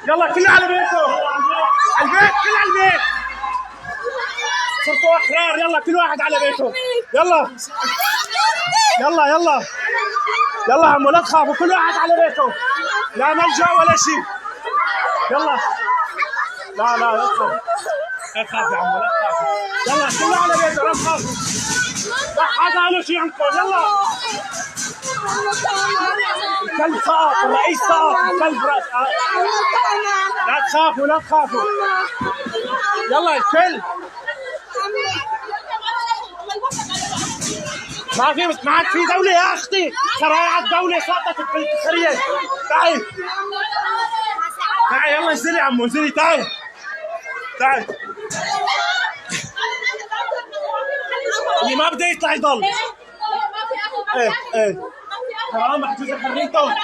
يلا كله على بيته، البيت كله على البيت، صرتوا احرار. يلا كل واحد على بيته. يلا يلا يلا يلا عمو لا تخافوا، كل واحد على بيته، لا ملجأ ولا شيء. يلا لا لا تخاف، لا تخاف يا عمو لا تخاف. يلا كله على بيته لا تخافوا، لا حدا له شيء عندكم. يلا الكلب سقط، الرئيس سقط، الكلب لا تخافوا لا تخافوا. يلا الكل ما عاد في دولة يا أختي، شرائع الدولة سقطت بالسرية. تعي تعي يلا انزلي عمو انزلي، تعي تعي. اللي ما بده يطلع يضل. ايه ايه حرام محجوزة حريته.